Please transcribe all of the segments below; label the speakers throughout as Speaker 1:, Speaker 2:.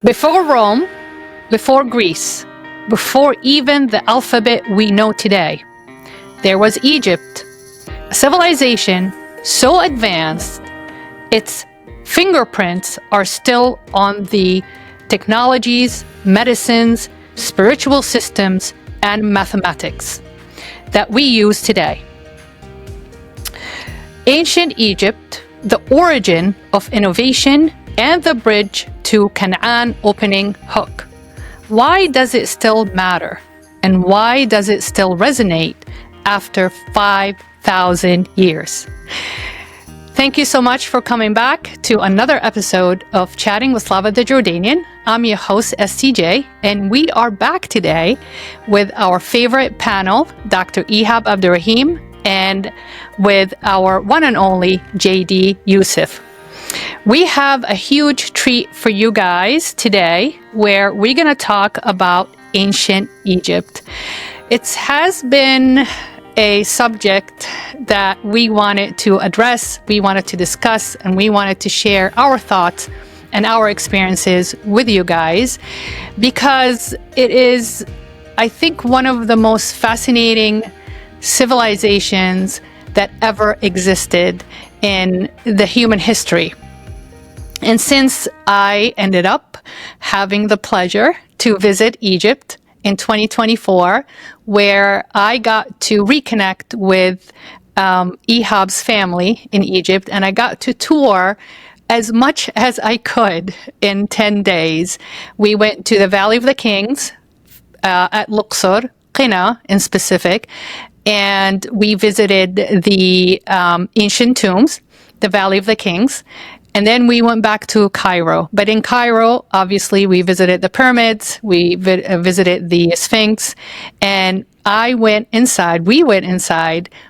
Speaker 1: Before Rome, before Greece, before even the alphabet we know today, there was Egypt, a civilization so advanced, its fingerprints are still on the technologies, medicines, spiritual systems, and mathematics that we use today. Ancient Egypt, the origin of innovation and the bridge to Canaan opening hook. Why does it still matter? And why does it still resonate after 5,000 years? Thank you so much for coming back to another episode of Chatting with Slava the Jordanian. I'm your host, STJ, and we are back today with our favorite panel, Dr. Ihab Abdurrahim, and with our one and only JD Yusef. We have a huge treat for you guys today where we're going to talk about ancient Egypt. It has been a subject that we wanted to address, we wanted to discuss, and we wanted to share our thoughts and our experiences with you guys because it is, I think, one of the most fascinating civilizations that ever existed in the human history. And since I ended up having the pleasure to visit Egypt in 2024, where I got to reconnect with Ihab's family in Egypt, and I got to tour as much as I could in 10 days. We went to the Valley of the Kings at Luxor, Qina in specific, and we visited the ancient tombs, the Valley of the Kings. And then we went back to Cairo. But in Cairo, obviously, we visited the pyramids, we visited the Sphinx, and we went inside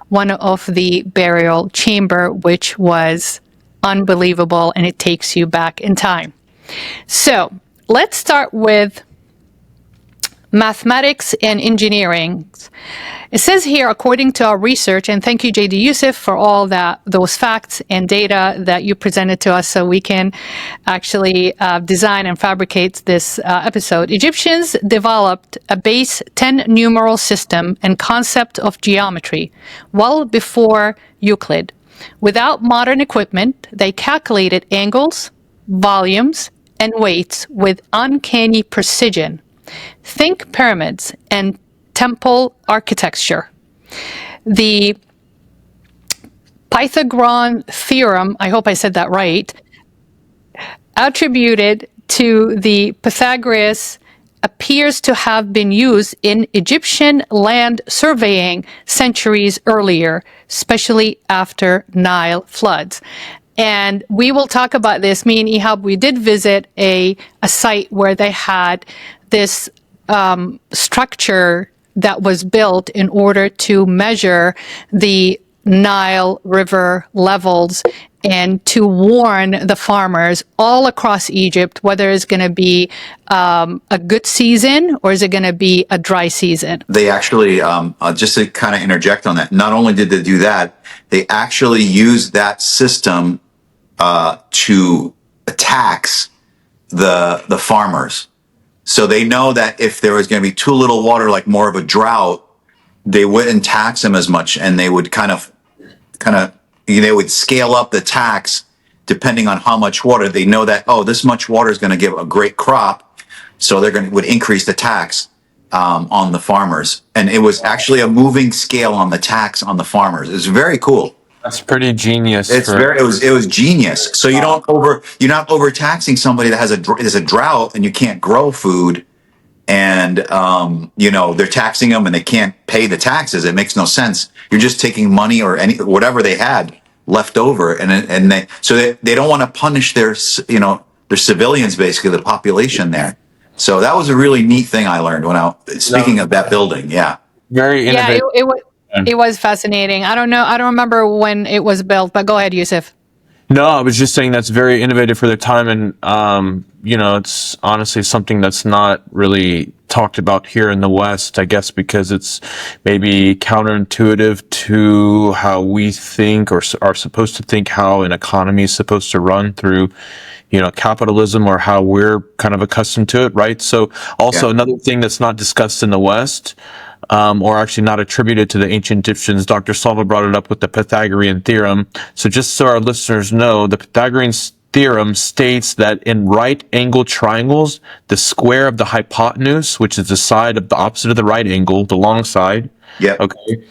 Speaker 1: one of the burial chamber, which was unbelievable, and it takes you back in time. So let's start with mathematics and engineering. It says here, according to our research, and thank you, JD Yusef, for all those facts and data that you presented to us so we can actually design and fabricate this episode. Egyptians developed a base 10 numeral system and concept of geometry well before Euclid. Without modern equipment, they calculated angles, volumes, and weights with uncanny precision. Think pyramids and temple architecture. The Pythagorean theorem, I hope I said that right, attributed to the Pythagoras appears to have been used in Egyptian land surveying centuries earlier, especially after Nile floods. And we will talk about this. Me and Ihab, we did visit a site where they had this structure that was built in order to measure the Nile River levels and to warn the farmers all across Egypt whether it's going to be a good season or is it going to be a dry season.
Speaker 2: They actually, just to kind of interject on that, not only did they do that, they actually used that system to tax the farmers. So they know that if there was going to be too little water, like more of a drought, they wouldn't tax them as much, and they would kind of, they would scale up the tax depending on how much water. They know that, oh, this much water is going to give a great crop, so would increase the tax on the farmers. And it was actually a moving scale on the tax on the farmers. It's very cool.
Speaker 3: That's pretty genius.
Speaker 2: It was genius. So you're not overtaxing somebody that has a drought and you can't grow food, and they're taxing them and they can't pay the taxes. It makes no sense. You're just taking money or whatever they had left over, and they don't want to punish their civilians, basically the population there. So that was a really neat thing I learned speaking of that building. Yeah.
Speaker 3: Very innovative.
Speaker 1: Yeah, it was fascinating. I don't know. I don't remember when it was built, but go ahead, Yusef.
Speaker 3: No, I was just saying that's very innovative for their time. And, it's honestly something that's not really talked about here in the West, I guess, because it's maybe counterintuitive to how we think or are supposed to think how an economy is supposed to run through, capitalism or how we're kind of accustomed to it, right? So also
Speaker 2: Yeah.
Speaker 3: another thing that's not discussed in the West, or actually not attributed to the ancient Egyptians. Dr. Slava brought it up with the Pythagorean theorem. So just so our listeners know, the Pythagorean theorem states that in right angle triangles, the square of the hypotenuse, which is the side of the opposite of the right angle, the long side,
Speaker 2: Yep.
Speaker 3: okay,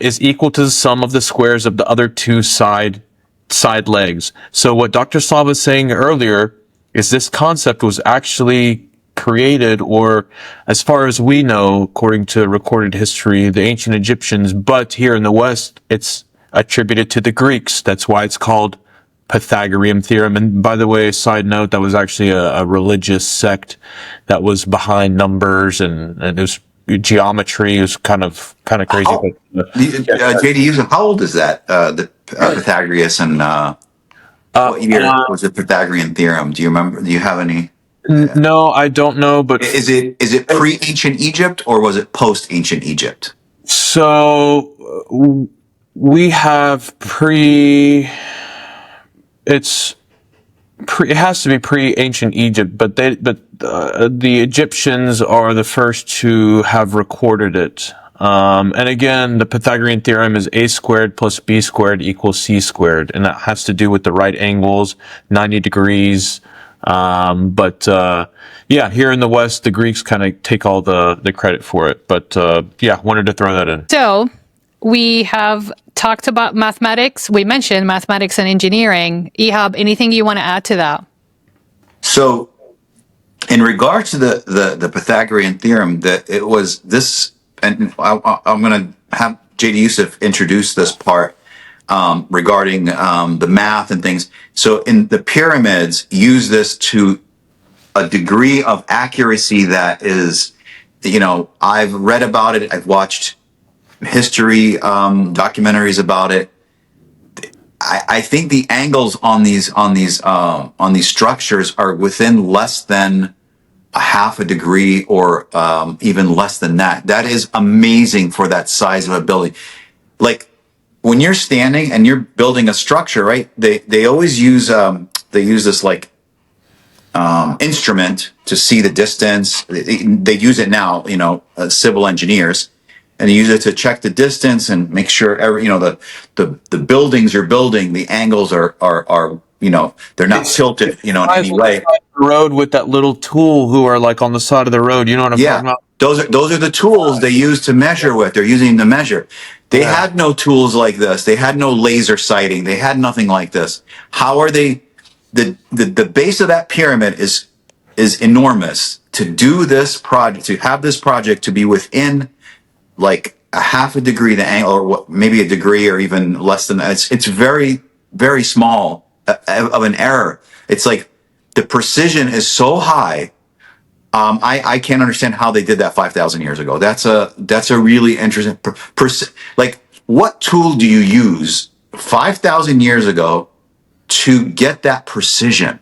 Speaker 3: is equal to the sum of the squares of the other two side legs. So what Dr. Slava was saying earlier is this concept was actually created, or as far as we know, according to recorded history, the ancient Egyptians, but here in the West, it's attributed to the Greeks. That's why it's called Pythagorean theorem. And by the way, side note, that was actually a religious sect that was behind numbers and it was geometry. It was kind of crazy.
Speaker 2: How, JD Yusef, how old is that? The Pythagoras and what year was the Pythagorean theorem? Do you remember? Do you have any?
Speaker 3: No, I don't know, but
Speaker 2: Is it pre-ancient Egypt or was it post-ancient Egypt?
Speaker 3: so we have it has to be pre-ancient Egypt, but the Egyptians are the first to have recorded it. And again, the Pythagorean theorem is a squared plus b squared equals c squared, and that has to do with the right angles, 90 degrees. Here in the West, the Greeks kind of take all the credit for it. But wanted to throw that in.
Speaker 1: So we have talked about mathematics. We mentioned mathematics and engineering. Ihab, anything you want to add to that?
Speaker 2: So, in regards to the Pythagorean theorem, that it was this, and I'm going to have JD Yusef introduce this part regarding the math and things. So, in the pyramids, use this to a degree of accuracy that is, I've read about it. I've watched history documentaries about it. I think the angles on these structures are within less than a half a degree or even less than that. That is amazing for that size of a building. Like when you're standing and you're building a structure, right? They always use this like instrument to see the distance. They use it now, civil engineers. And they use it to check the distance and make sure the buildings you're building, the angles are they're not tilted, in any way.
Speaker 3: Road with that little tool who are like on the side of the road. You know what I'm talking about?
Speaker 2: Those are the tools they use to measure with. They're using to measure. They had no tools like this. They had no laser sighting. They had nothing like this. How are they? The base of that pyramid is enormous. To do this project, to have this project to be within like a half a degree the angle, or maybe a degree, or even less than that. It's very, very small of an error. It's like the precision is so high. I can't understand how they did that 5,000 years ago. That's a really interesting. Like, what tool do you use 5,000 years ago to get that precision?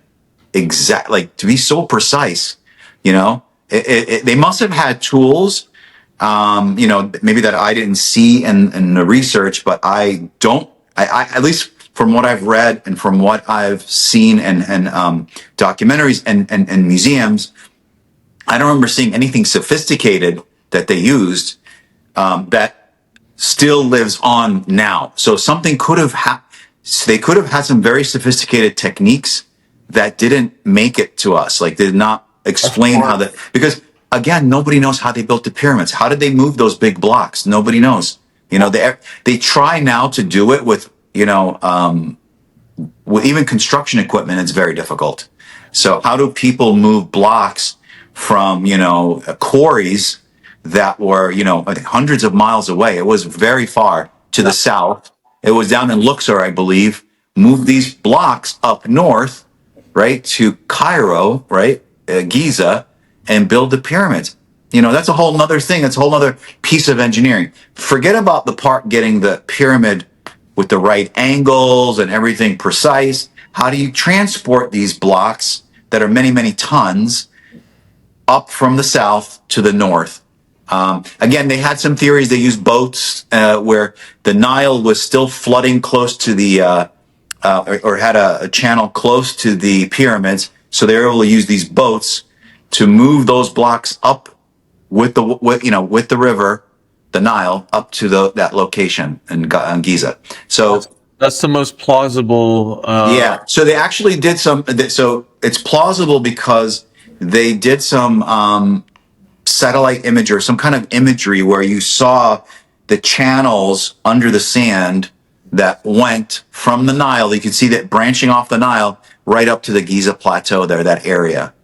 Speaker 2: Like to be so precise. They must have had tools. Maybe that I didn't see in the research, but I at least from what I've read and from what I've seen and documentaries and museums, I don't remember seeing anything sophisticated that they used that still lives on now. So something they could have had some very sophisticated techniques that didn't make it to us, like did not explain how because again, nobody knows how they built the pyramids. How did they move those big blocks? Nobody knows. They try now to do it with even construction equipment. It's very difficult. So how do people move blocks from quarries that were I think hundreds of miles away? It was very far to the south. It was down in Luxor, I believe. Move these blocks up north, right, to Cairo, right, Giza, and build the pyramids. That's a whole nother thing. That's a whole other piece of engineering. Forget about the part getting the pyramid with the right angles and everything precise. How do you transport these blocks that are many, many tons up from the south to the north? Again, they had some theories. They used boats where the Nile was still flooding close to the or had a channel close to the pyramids, so they were able to use these boats to move those blocks up with the river, the Nile, up to that location in Giza. So
Speaker 3: That's the most plausible.
Speaker 2: yeah, so they actually did some. So it's plausible because they did some satellite image or some kind of imagery where you saw the channels under the sand that went from the Nile. You could see that branching off the Nile right up to the Giza plateau there, that area.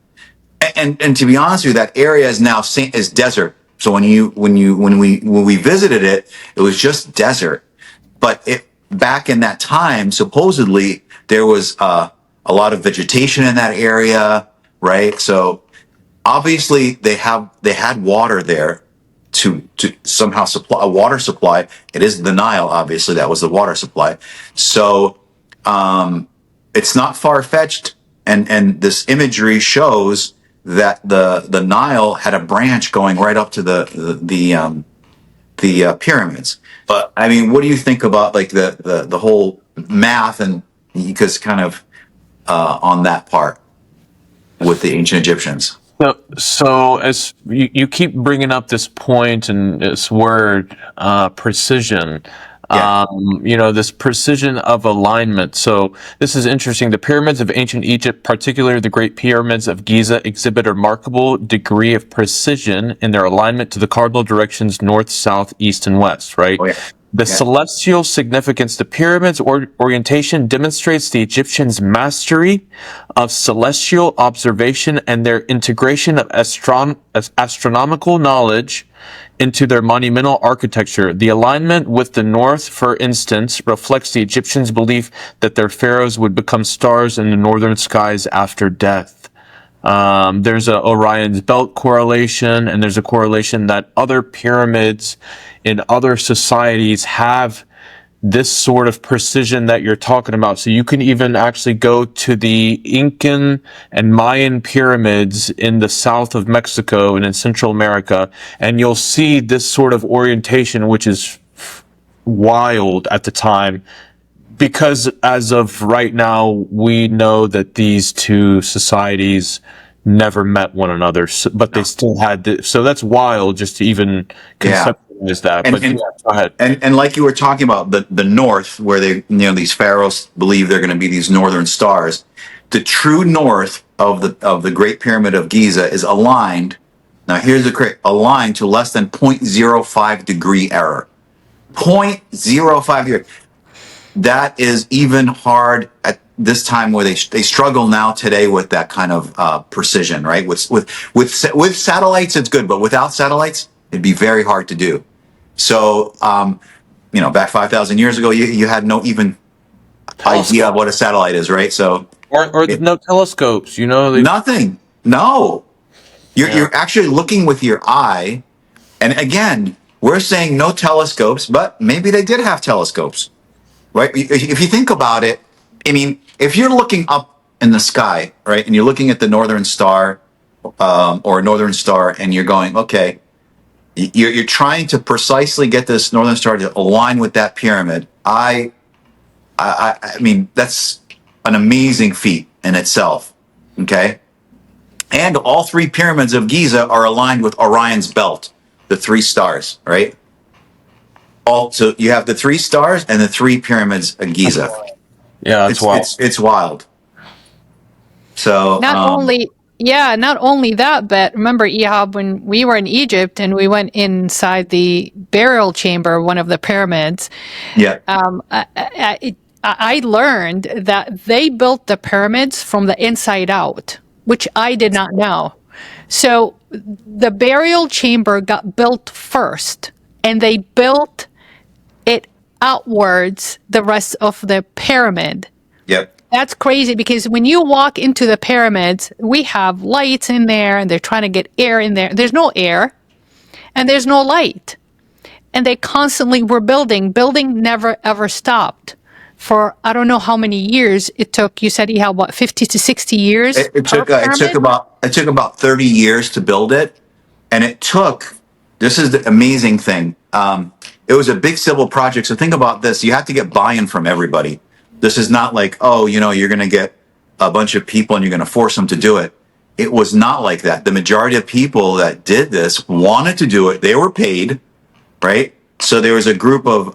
Speaker 2: And to be honest with you, that area is now is desert. So when we visited it, it was just desert. But back in that time, supposedly there was a lot of vegetation in that area, right? So obviously they had water there to somehow supply a water supply. It is the Nile, obviously that was the water supply. So it's not far fetched, and this imagery shows that the Nile had a branch going right up to the pyramids. But I mean, what do you think about like the whole math and because kind of on that part with the ancient Egyptians?
Speaker 3: So as you keep bringing up this point and this word, precision,
Speaker 2: Yeah.
Speaker 3: this precision of alignment. So this is interesting. The pyramids of ancient Egypt, particularly the Great Pyramids of Giza, exhibit a remarkable degree of precision in their alignment to the cardinal directions north, south, east, and west, right?
Speaker 2: Oh, yeah.
Speaker 3: The celestial significance, the pyramids' orientation demonstrates the Egyptians' mastery of celestial observation and their integration of astronomical knowledge into their monumental architecture. The alignment with the north, for instance, reflects the Egyptians' belief that their pharaohs would become stars in the northern skies after death. There's a Orion's belt correlation, and there's a correlation that other pyramids in other societies have this sort of precision that you're talking about. So you can even actually go to the Incan and Mayan pyramids in the south of Mexico and in Central America, and you'll see this sort of orientation, which is wild at the time, because as of right now, we know that these two societies never met one another, but they still had so that's wild just to even conceptualize that. But
Speaker 2: And
Speaker 3: go ahead.
Speaker 2: and like you were talking about the north, where these pharaohs believe they're going to be these northern stars. The true north of the Great Pyramid of Giza is aligned. Now here's the correct aligned to less than 0.05 degree error. 0.05 degree. That is even hard at this time, where they struggle now today with that kind of precision, right? With satellites, it's good, but without satellites, it'd be very hard to do. So, back 5,000 years ago, you had no even idea of what a satellite is, right? So,
Speaker 3: Or no telescopes,
Speaker 2: nothing. No, you're actually looking with your eye, and again, we're saying no telescopes, but maybe they did have telescopes. Right? If you think about it, I mean, if you're looking up in the sky, right, and you're looking at the northern star, or a northern star, and you're going, okay, you're trying to precisely get this northern star to align with that pyramid. I mean, that's an amazing feat in itself. Okay, and all three pyramids of Giza are aligned with Orion's belt, the three stars, right? So you have the three stars and the three pyramids of Giza.
Speaker 3: Yeah, that's wild.
Speaker 2: It's wild. So
Speaker 1: not only that, but remember, Ihab, when we were in Egypt and we went inside the burial chamber, one of the pyramids,
Speaker 2: yeah,
Speaker 1: I learned that they built the pyramids from the inside out, which I did not know. So the burial chamber got built first, and they built it outwards, the rest of the pyramid.
Speaker 2: yep.
Speaker 1: That's crazy, because when you walk into the pyramids, we have lights in there and they're trying to get air in there. There's no air and there's no light. And they constantly were building. Building never ever stopped for I don't know how many years it took. You said you had what, 50 to 60 years?
Speaker 2: It took about 30 years to build it, and this is the amazing thing. It was a big civil project. So think about this: you have to get buy-in from everybody. This is not like, oh, you're going to get a bunch of people and you're going to force them to do it. It was not like that. The majority of people that did this wanted to do it. They were paid, right? So there was a group of,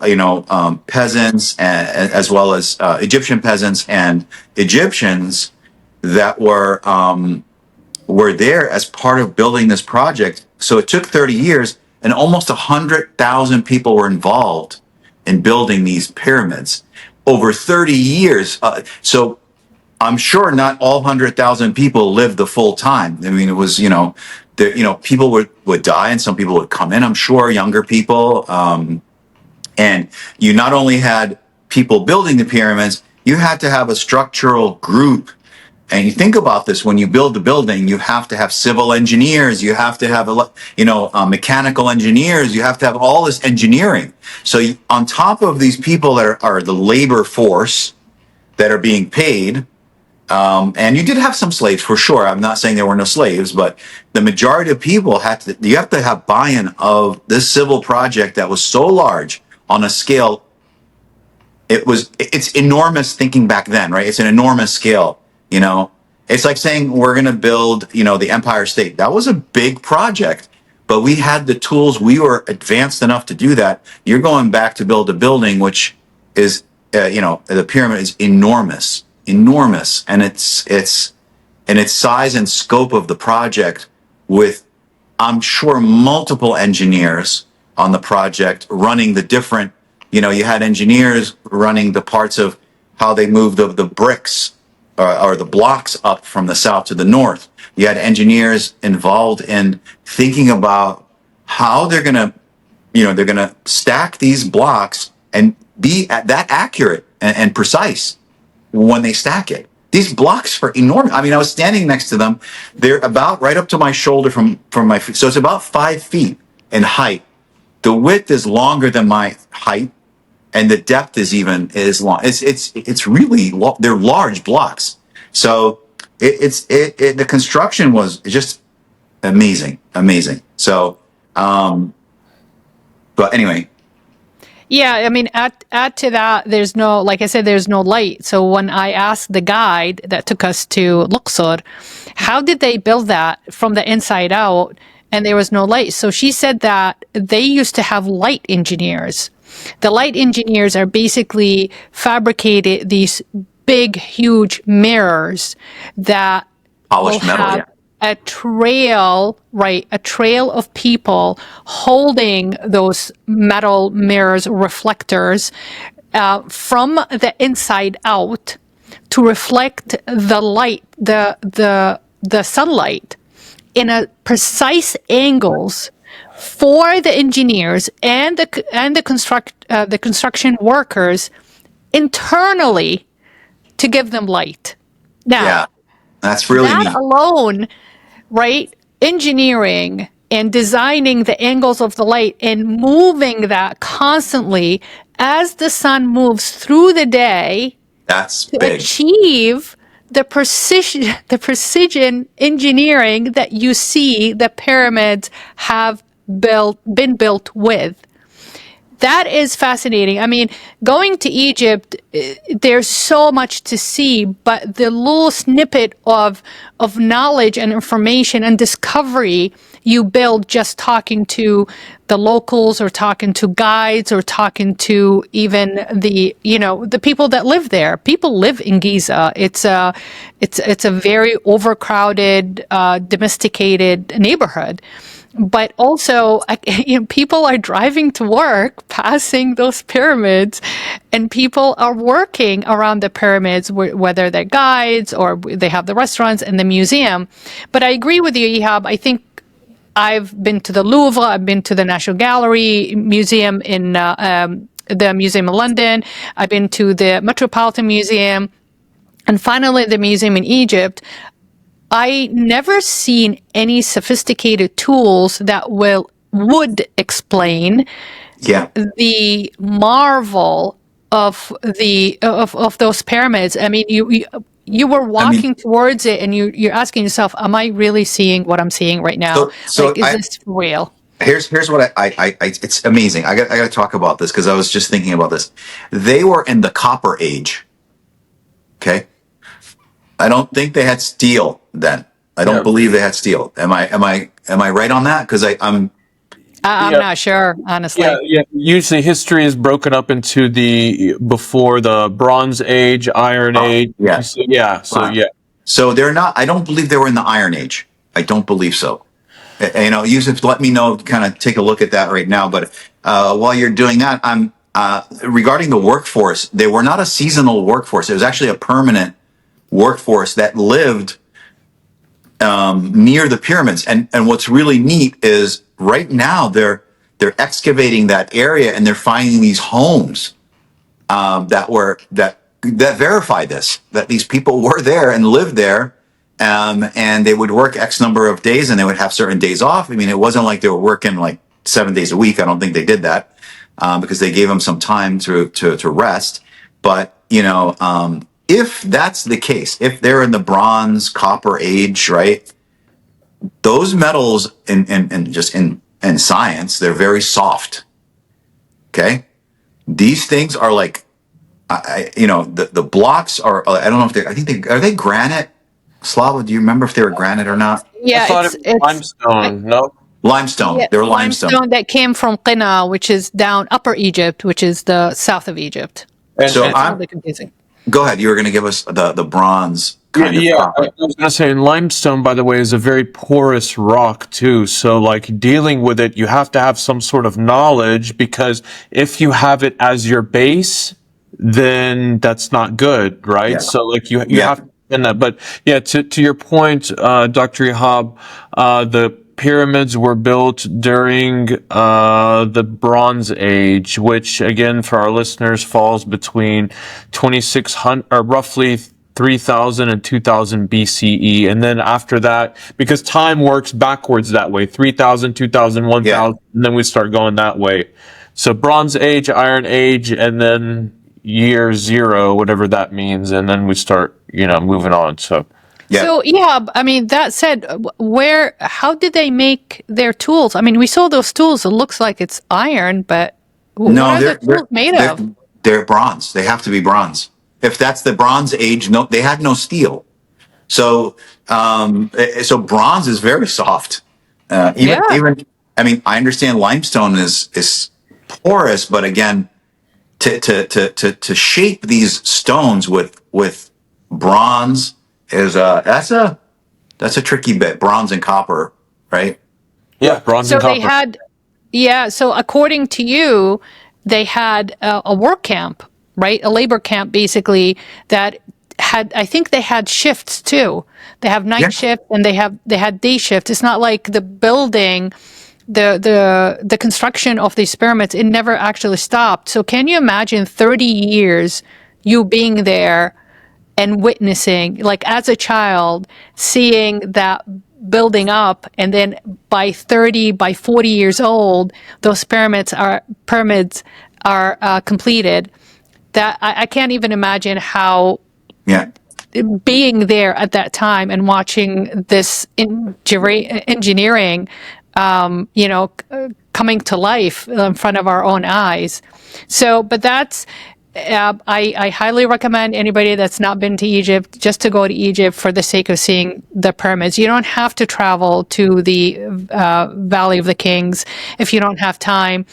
Speaker 2: peasants, as well as Egyptian peasants and Egyptians that were there as part of building this project. So it took 30 years, and almost 100,000 people were involved in building these pyramids over 30 years. So I'm sure not all 100,000 people lived the full time. I mean, it was, people would die and some people would come in, I'm sure, younger people. And you not only had people building the pyramids, you had to have a structural group. And you think about this, when you build the building, you have to have civil engineers, you have to have, mechanical engineers, you have to have all this engineering. So on top of these people that are the labor force that are being paid, and you did have some slaves for sure. I'm not saying there were no slaves, but the majority of people you have to have buy-in of this civil project that was so large on a scale. It's enormous thinking back then, right? It's an enormous scale. It's like saying we're going to build, the Empire State. That was a big project, but we had the tools. We were advanced enough to do that. You're going back to build a building, which is, the pyramid is enormous, and its size and scope of the project, with, I'm sure, multiple engineers on the project running the different, you had engineers running the parts of how they moved the bricks, or the blocks up from the south to the north. You had engineers involved in thinking about how they're going to stack these blocks and be that accurate and precise when they stack it. These blocks are enormous. I mean, I was standing next to them. They're about right up to my shoulder from my feet. So it's about 5 feet in height. The width is longer than my height, and the depth is long. It's really they're large blocks. So the construction was just amazing. So, but anyway.
Speaker 1: Yeah, I mean, add to that, there's no, like I said, there's no light. So when I asked the guide that took us to Luxor, how did they build that from the inside out, and there was no light? So she said that they used to have light engineers. The light engineers are basically fabricated these big, huge mirrors that
Speaker 2: Polished metal,
Speaker 1: have a trail, right? A trail of people holding those metal mirrors, reflectors, from the inside out to reflect the light, the sunlight in a precise angles for the engineers and the construction workers internally to give them light. Now,
Speaker 2: yeah, that's really
Speaker 1: that
Speaker 2: neat.
Speaker 1: alone, right? Engineering and designing the angles of the light and moving that constantly as the sun moves through the day
Speaker 2: That's
Speaker 1: to
Speaker 2: big.
Speaker 1: achieve the precision engineering that you see the pyramids have been built with. That is fascinating. I mean, going to Egypt, there's so much to see, but the little snippet of knowledge and information and discovery you build just talking to the locals or talking to guides or talking to even the people that live there. People live in Giza. It's a very overcrowded, domesticated neighborhood. But also, people are driving to work, passing those pyramids, and people are working around the pyramids, whether they're guides or they have the restaurants and the museum. But I agree with you, Ihab. I think I've been to the Louvre, I've been to the National Gallery Museum in the Museum of London, I've been to the Metropolitan Museum, and finally the museum in Egypt. I never seen any sophisticated tools that would explain the marvel of those pyramids. I mean, you were walking towards it, and you're asking yourself, "Am I really seeing what I'm seeing right now?
Speaker 2: So
Speaker 1: is this real?"
Speaker 2: Here's what I it's amazing. I got to talk about this because I was just thinking about this. They were in the Copper Age. Okay. I don't think they had steel then. I don't
Speaker 3: Yeah.
Speaker 2: believe they had steel. Am I right on that? Because
Speaker 1: I'm
Speaker 3: Yeah.
Speaker 1: not sure, honestly.
Speaker 3: Yeah. Usually history is broken up into the before the Bronze Age, Iron Age.
Speaker 2: yeah.
Speaker 3: So, yeah. So
Speaker 2: Fine.
Speaker 3: yeah.
Speaker 2: So they're not. I don't believe they were in the Iron Age. I don't believe so. Yusuf, let me know. Kind of take a look at that right now. But while you're doing that, I'm regarding the workforce. They were not a seasonal workforce. It was actually a permanent workforce that lived near the pyramids. And what's really neat is right now they're excavating that area and they're finding these homes that verify this, that these people were there and lived there. And they would work X number of days and they would have certain days off. I mean, it wasn't like they were working like 7 days a week. I don't think they did that because they gave them some time to rest. But, if that's the case, if they're in the bronze, copper age, right? Those metals in science, they're very soft. Okay. These things are like, the blocks are, I don't know if are they granite? Slava, do you remember if they were granite or not?
Speaker 3: I
Speaker 1: Yeah,
Speaker 3: thought it was limestone. No.
Speaker 2: Limestone.
Speaker 1: yeah,
Speaker 2: They're limestone.
Speaker 1: limestone that came from Qina, which is down Upper Egypt, which is the south of Egypt.
Speaker 3: And,
Speaker 2: So
Speaker 3: and
Speaker 1: It's a little bit confusing.
Speaker 2: go ahead. You were going to give us the bronze kind of
Speaker 3: yeah, I
Speaker 2: copper.
Speaker 3: was gonna say, and limestone, by the way, is a very porous rock too. So, like dealing with it, you have to have some sort of knowledge because if you have it as your base, then that's not good, right?
Speaker 2: Yeah.
Speaker 3: So, like you
Speaker 2: Yeah.
Speaker 3: have to in that. But yeah, to your point, Dr. Ihab, the pyramids were built during the Bronze Age, which again, for our listeners, falls between 2600 or roughly 3000 and 2000 BCE. And then after that, because time works backwards that way, 3000, 2000, 1000, and then we start going that way. So Bronze Age, Iron Age, and then year zero, whatever that means. And then we start, moving on. So.
Speaker 2: Yeah.
Speaker 1: So yeah, I mean, that said, how did they make their tools? I mean, we saw those tools. It looks like it's iron, but what are the tools made of?
Speaker 2: They're bronze. They have to be bronze. If that's the Bronze Age, no, they had no steel. So bronze is very soft. Even I mean, I understand limestone is porous, but again, to shape these stones with bronze is that's a tricky bit. Bronze and copper, right?
Speaker 3: Yeah, bronze
Speaker 1: So
Speaker 3: and copper.
Speaker 1: they had, so according to you, they had a work camp, right? A labor camp, basically, that had, I think they had shifts too. They have night shift and they had day shift. It's not like the building, the construction of these pyramids, it never actually stopped. So can you imagine 30 years you being there and witnessing, like as a child, seeing that building up, and then by 40 years old, those pyramids are completed. That I can't even imagine how
Speaker 2: Yeah.
Speaker 1: being there at that time and watching this engineering, coming to life in front of our own eyes. So, but that's. I highly recommend anybody that's not been to Egypt just to go to Egypt for the sake of seeing the pyramids. You don't have to travel to the Valley of the Kings if you don't have time.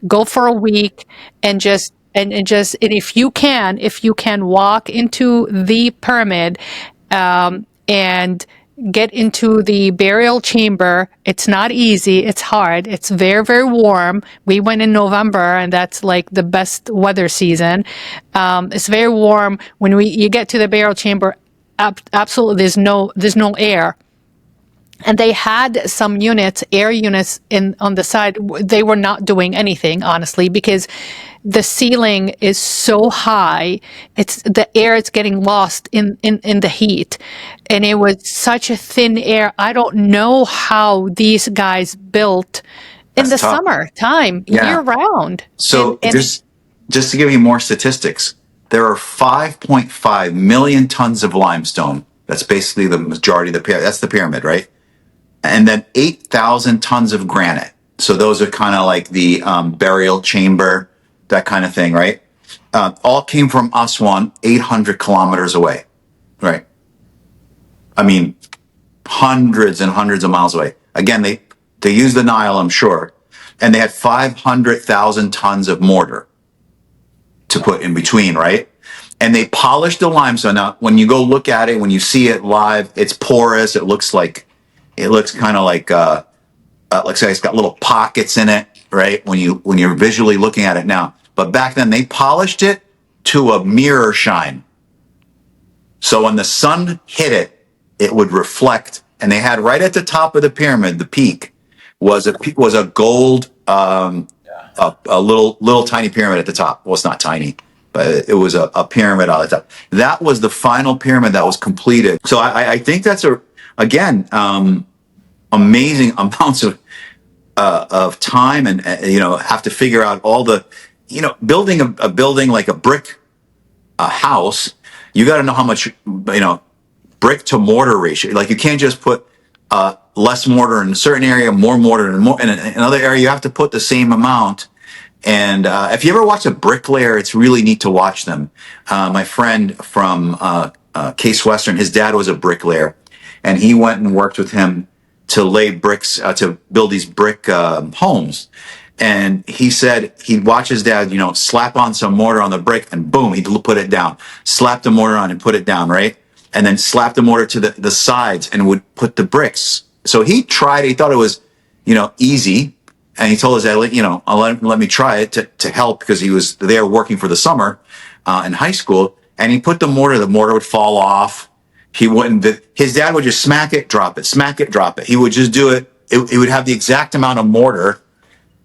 Speaker 1: Go for a week and if you can walk into the pyramid and get into the burial chamber. It's not easy. It's hard. It's very, very warm. We went in November, and that's like the best weather season. It's very warm. When you get to the burial chamber, absolutely there's no air. And they had some air units on the side. They were not doing anything, honestly, because the ceiling is so high. It's the air is getting lost in the heat. And it was such a thin air. I don't know how these guys built in the summer time, year round.
Speaker 2: So just to give you more statistics, there are 5.5 million tons of limestone. That's basically the majority of the pyramid. That's the pyramid, right? And then 8,000 tons of granite. So those are kind of like the burial chamber, that kind of thing, right? all came from Aswan, 800 kilometers away, right? I mean, hundreds and hundreds of miles away. Again, they used the Nile, I'm sure, and they had 500,000 tons of mortar to put in between, right? And they polished the limestone. Now, when you go look at it, when you see it live, it's porous. It looks kind of like say it's got little pockets in it, right? When you're visually looking at it now. But back then they polished it to a mirror shine. So when the sun hit it, it would reflect. And they had right at the top of the pyramid, the peak was a gold, a little tiny pyramid at the top. Well, it's not tiny, but it was a pyramid on the top. That was the final pyramid that was completed. So I think that's again, amazing amounts of time and, have to figure out all the, building a building like a brick house. You got to know how much, brick to mortar ratio. Like you can't just put less mortar in a certain area, more mortar in another area. You have to put the same amount. And if you ever watch a bricklayer, it's really neat to watch them. My friend from Case Western, his dad was a bricklayer, and he went and worked with him to lay bricks, to build these brick homes. And he said he'd watch his dad, slap on some mortar on the brick and boom, he'd put it down. Slap the mortar on and put it down, right? And then slap the mortar to the sides and would put the bricks. So he thought it was, easy. And he told his dad, let me try it to help because he was there working for the summer in high school. And he put the mortar would fall off. He wouldn't, his dad would just smack it, drop it, smack it, drop it. He would just do it. It would have the exact amount of mortar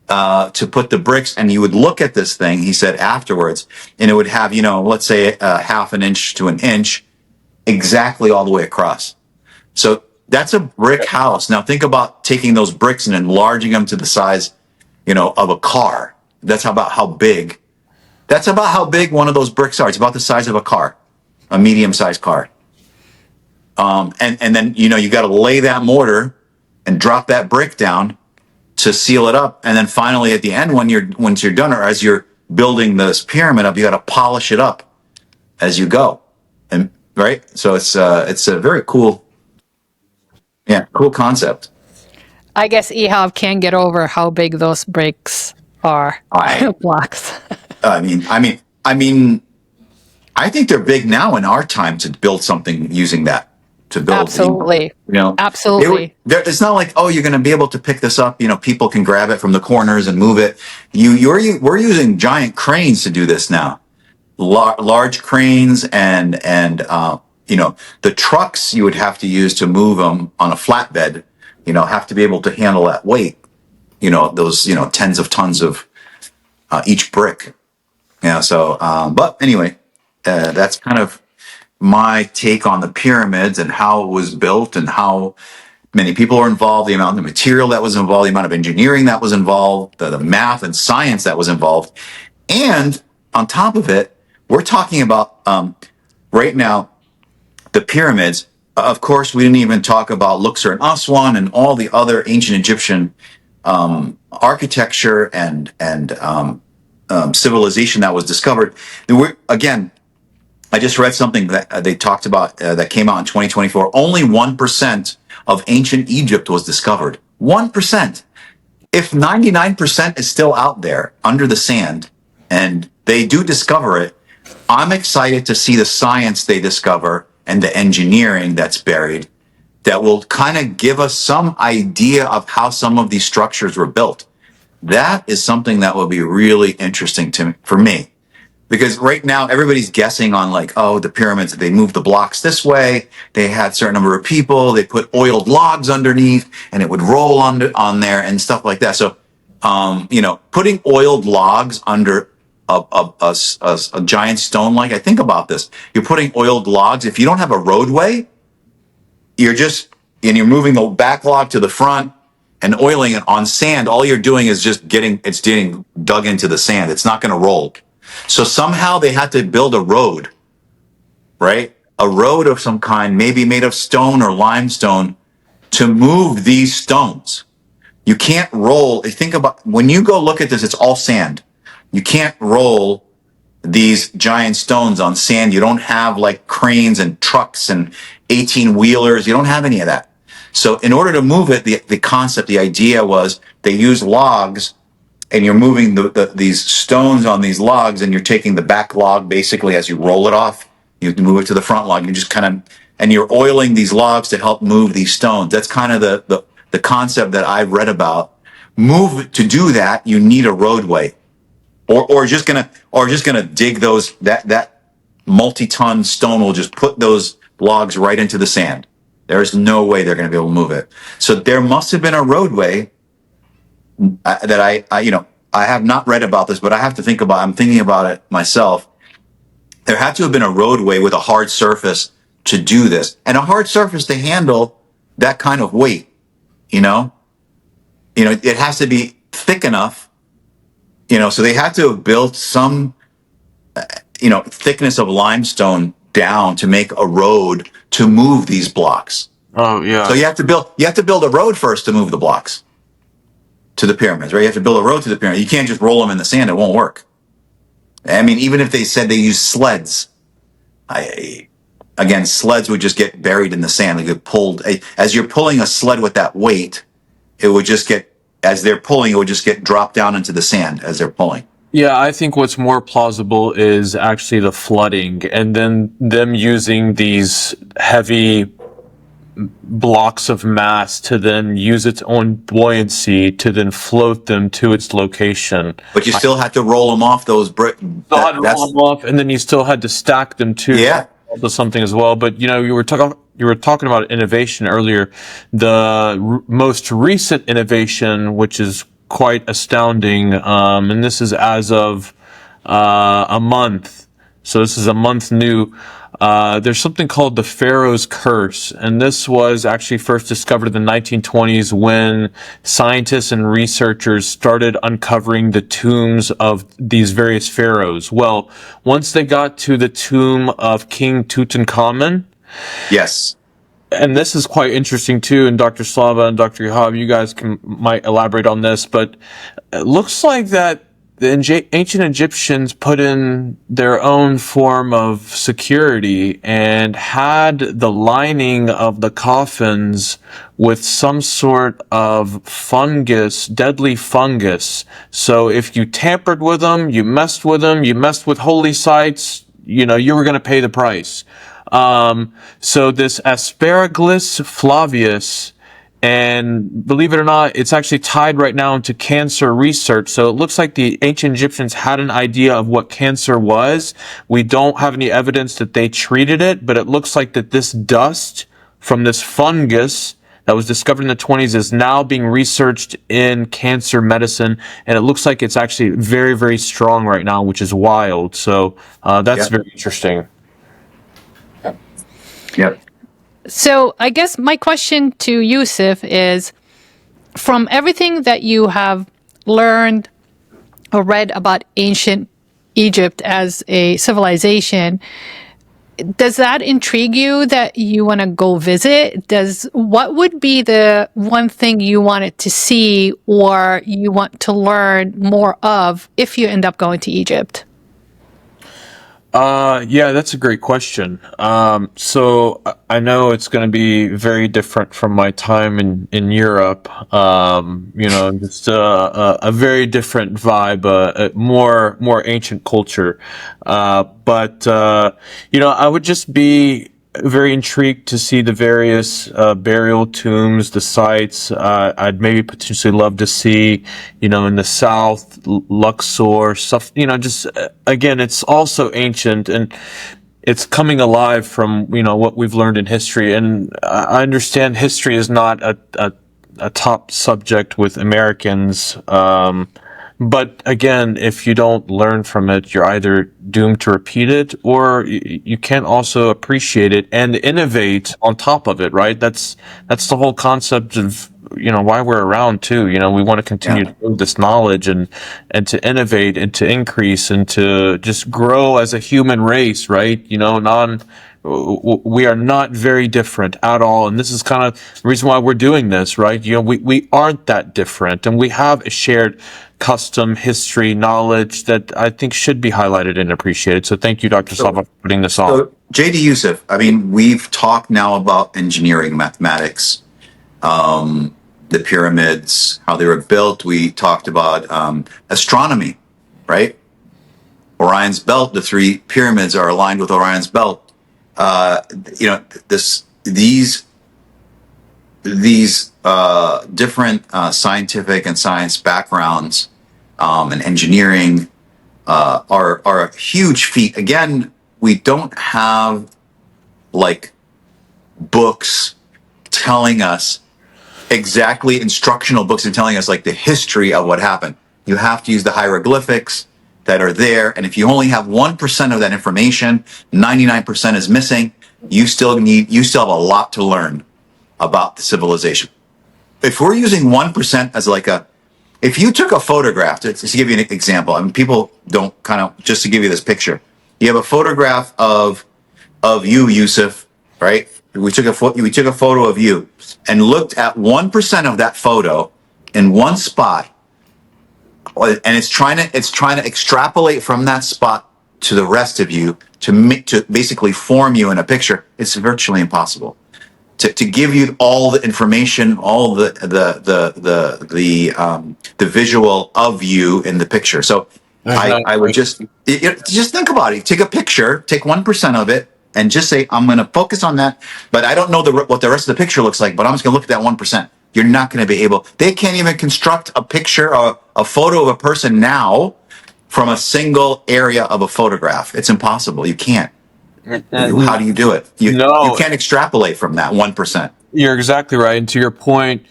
Speaker 2: to put the bricks, and you would look at this thing, he said afterwards, and it would have, let's say half an inch to an inch exactly all the way across. So that's a brick house. Now think about taking those bricks and enlarging them to the size, of a car. That's about how big one of those bricks are. It's about the size of a car, a medium-sized car. And then, you got to lay that mortar and drop that brick down to seal it up. And then finally at the end, once you're done, or as you're building this pyramid up, you got to polish it up as you go. And right. So it's a very cool concept.
Speaker 1: I guess Ihab can't get over how big those bricks are. Blocks.
Speaker 2: I think they're big now in our time to build something using that. To build,
Speaker 1: absolutely,
Speaker 2: absolutely. It's not like, oh, you're going to be able to pick this up. People can grab it from the corners and move it. We're using giant cranes to do this now, large cranes and the trucks you would have to use to move them on a flatbed. Have to be able to handle that weight. Those tens of tons of each brick. So but anyway, that's kind of my take on the pyramids and how it was built and how many people were involved, the amount of material that was involved, the amount of engineering that was involved, the math and science that was involved. And on top of it, we're talking about right now, the pyramids. Of course, we didn't even talk about Luxor and Aswan and all the other ancient Egyptian architecture and civilization that was discovered. Again, I just read something that they talked about that came out in 2024. Only 1% of ancient Egypt was discovered. 1%. If 99% is still out there under the sand and they do discover it, I'm excited to see the science they discover and the engineering that's buried that will kind of give us some idea of how some of these structures were built. That is something that will be really interesting for me. Because right now everybody's guessing on the pyramids, they moved the blocks this way. They had a certain number of people. They put oiled logs underneath and it would roll on there and stuff like that. So, putting oiled logs under a giant stone, I think about this. You're putting oiled logs. If you don't have a roadway, you're moving the back log to the front and oiling it on sand. All you're doing is just getting dug into the sand. It's not going to roll. So somehow they had to build a road, right? A road of some kind, maybe made of stone or limestone, to move these stones. You can't roll. Think about when you go look at this, it's all sand. You can't roll these giant stones on sand. You don't have like cranes and trucks and 18 wheelers. You don't have any of that. So in order to move it, the concept, the idea was they use logs, and you're moving these stones on these logs, and you're taking the back log basically as you roll it off. You move it to the front log. You just kind of, and you're oiling these logs to help move these stones. That's kind of the concept that I've read about. To do that, you need a roadway, or just gonna dig those, that multi-ton stone will just put those logs right into the sand. There's no way they're going to be able to move it. So there must have been a roadway that I have not read about this, but I'm thinking about it myself. There had to have been a roadway with a hard surface to do this, and a hard surface to handle that kind of weight. It has to be thick enough, so they had to have built some, thickness of limestone down to make a road to move these blocks.
Speaker 3: Oh yeah.
Speaker 2: So you have to build a road first to move the blocks to the pyramids, right? You have to build a road to the pyramid. You can't just roll them in the sand. It won't work. I mean, even if they said they use sleds, sleds would just get buried in the sand. They get pulled. As you're pulling a sled with that weight, it would just get dropped down into the sand as they're pulling.
Speaker 3: Yeah, I think what's more plausible is actually the flooding, and then them using these heavy blocks of mass to then use its own buoyancy to then float them to its location.
Speaker 2: But you still have to roll them off those bricks.
Speaker 3: Roll them off, and then you still had to stack them too.
Speaker 2: Yeah.
Speaker 3: To something as well. But you were talking about innovation earlier. The most recent innovation, which is quite astounding, and this is as of a month. So this is a month new. There's something called the Pharaoh's Curse, and this was actually first discovered in the 1920s when scientists and researchers started uncovering the tombs of these various pharaohs. Well, once they got to the tomb of King Tutankhamun,
Speaker 2: yes,
Speaker 3: and this is quite interesting too, and Dr. Slava and Dr. Ihab, you guys might elaborate on this, but it looks like that the ancient Egyptians put in their own form of security and had the lining of the coffins with some sort of fungus, deadly fungus. So if you tampered with them, you messed with holy sites, you were going to pay the price. So this Asparagus flavius, and believe it or not, it's actually tied right now into cancer research. So it looks like the ancient Egyptians had an idea of what cancer was. We don't have any evidence that they treated it, but it looks like that this dust from this fungus that was discovered in the 20s is now being researched in cancer medicine. And it looks like it's actually very, very strong right now, which is wild. So that's very interesting.
Speaker 2: Yep.
Speaker 1: So I guess my question to Yusef is, from everything that you have learned or read about ancient Egypt as a civilization, does that intrigue you that you want to go visit? What would be the one thing you wanted to see or you want to learn more of if you end up going to Egypt?
Speaker 3: Yeah, that's a great question. So I know it's going to be very different from my time in Europe. Just a very different vibe, more ancient culture. But I would just be very intrigued to see the various burial tombs, the sites. I'd maybe potentially love to see, in the south, Luxor, stuff, again, it's also ancient and it's coming alive from, what we've learned in history. And I understand history is not a top subject with Americans. But again, if you don't learn from it, you're either doomed to repeat it or you can't also appreciate it and innovate on top of it, right? That's the whole concept of, why we're around too. We want to continue to build this knowledge and to innovate and to increase and to just grow as a human race, right? We are not very different at all. And this is kind of the reason why we're doing this, right? We aren't that different, and we have a shared custom, history, knowledge that I think should be highlighted and appreciated. So thank you, Dr. Slava, for putting this on.
Speaker 2: So, JD Yusef, I mean, we've talked now about engineering, mathematics, the pyramids, how they were built. We talked about astronomy, right? Orion's belt, the three pyramids are aligned with Orion's belt. These different scientific and science backgrounds and engineering are a huge feat. Again, we don't have like books telling us exactly instructional books and telling us like the history of what happened. You have to use the hieroglyphics that are there. And if you only have 1% of that information, 99% is missing, you still have a lot to learn about the civilization. If we're using 1% as like if you took a photograph, to give you an example, I mean, people don't just to give you this picture, you have a photograph of you, Yusuf, right? We took a photo of you and looked at 1% of that photo in one spot, and it's trying to extrapolate from that spot to the rest of you to basically form you in a picture. It's virtually impossible to give you all the information, all the visual of you in the picture. So I would just think about it. Take a picture, take 1% of it, and just say, I'm going to focus on that. But I don't know what the rest of the picture looks like, but I'm just going to look at that 1%. You're not going to be able. They can't even construct a picture or a photo of a person now from a single area of a photograph. It's impossible. You can't. How do you do it? You can't extrapolate from that 1%.
Speaker 3: You're exactly right. And to your point,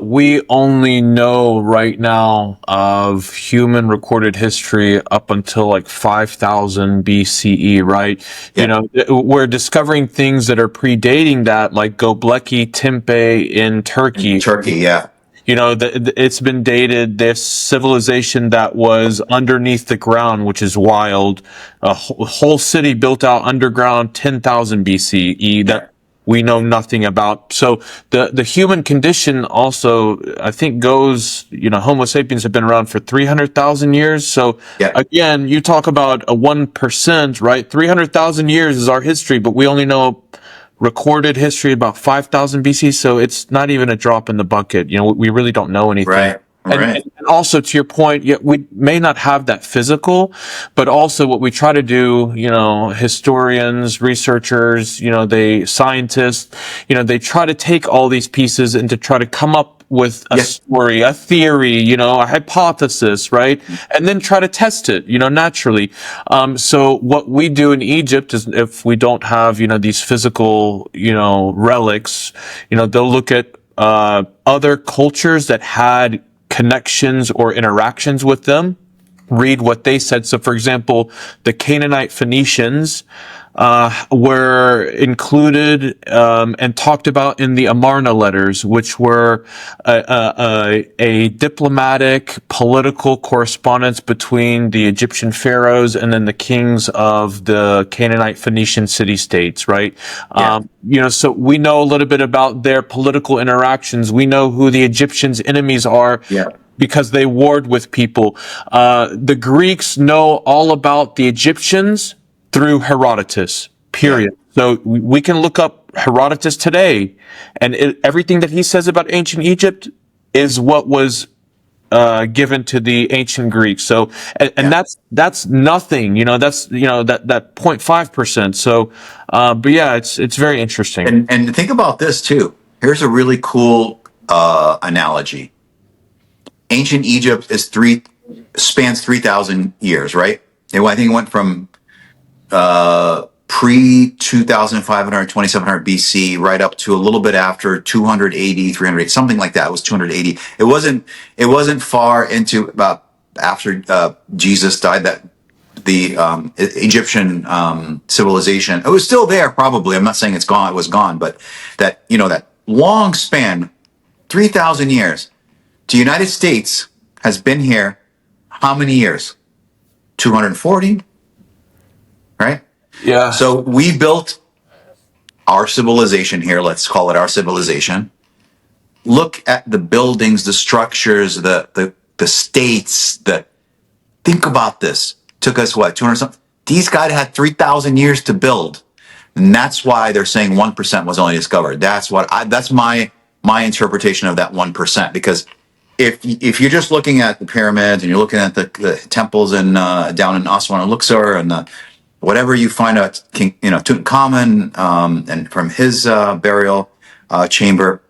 Speaker 3: we only know right now of human recorded history up until like 5000 BCE, right? Yeah. We're discovering things that are predating that, like Göbekli Tepe in Turkey.
Speaker 2: Yeah.
Speaker 3: It's been dated, this civilization that was underneath the ground, which is wild. A whole city built out underground, 10,000 BCE. That we know nothing about. So the human condition also, I think, goes, Homo sapiens have been around for 300,000 years. So again, you talk about a 1%, right? 300,000 years is our history, but we only know recorded history about 5000 BC. So it's not even a drop in the bucket. We really don't know anything.
Speaker 2: Right.
Speaker 3: And also, to your point, we may not have that physical, but also what we try to do, historians, researchers, scientists, they try to take all these pieces and to try to come up with a story, a theory, a hypothesis, right? And then try to test it, naturally. So what we do in Egypt is, if we don't have, these physical, relics, they'll look at other cultures that had connections or interactions with them, read what they said. So, for example, the Canaanite Phoenicians were included and talked about in the Amarna letters, which were a diplomatic, political correspondence between the Egyptian pharaohs and then the kings of the Canaanite Phoenician city-states, right? So we know a little bit about their political interactions. We know who the Egyptians' enemies are. Because they warred with people. The Greeks know all about the Egyptians through Herodotus, period. So we can look up Herodotus today, and everything that he says about ancient Egypt is what was given to the ancient Greeks. So, and that's nothing, that's, that 0.5%. So, but yeah, it's very interesting.
Speaker 2: And think about this too. Here's a really cool analogy. Ancient Egypt spans 3,000 years, right? I think it went from pre-2500, 2700 BC, right up to a little bit after 280, 300, something like that. It was 280. It wasn't far into about after Jesus died that the Egyptian civilization, it was still there probably. I'm not saying it was gone, but that, that long span, 3,000 years. The United States has been here how many years? 240, right?
Speaker 3: Yeah.
Speaker 2: So we built our civilization here, let's call it our civilization. Look at the buildings, the structures, the states. Think about this. Took us what, 200 something? These guys had 3,000 years to build, and that's why they're saying 1% was only discovered. That's my interpretation of that 1%. Because if you're just looking at the pyramids and you're looking at the temples in down in Aswan and Luxor and whatever you find out, Tutankhamun and from his burial chamber,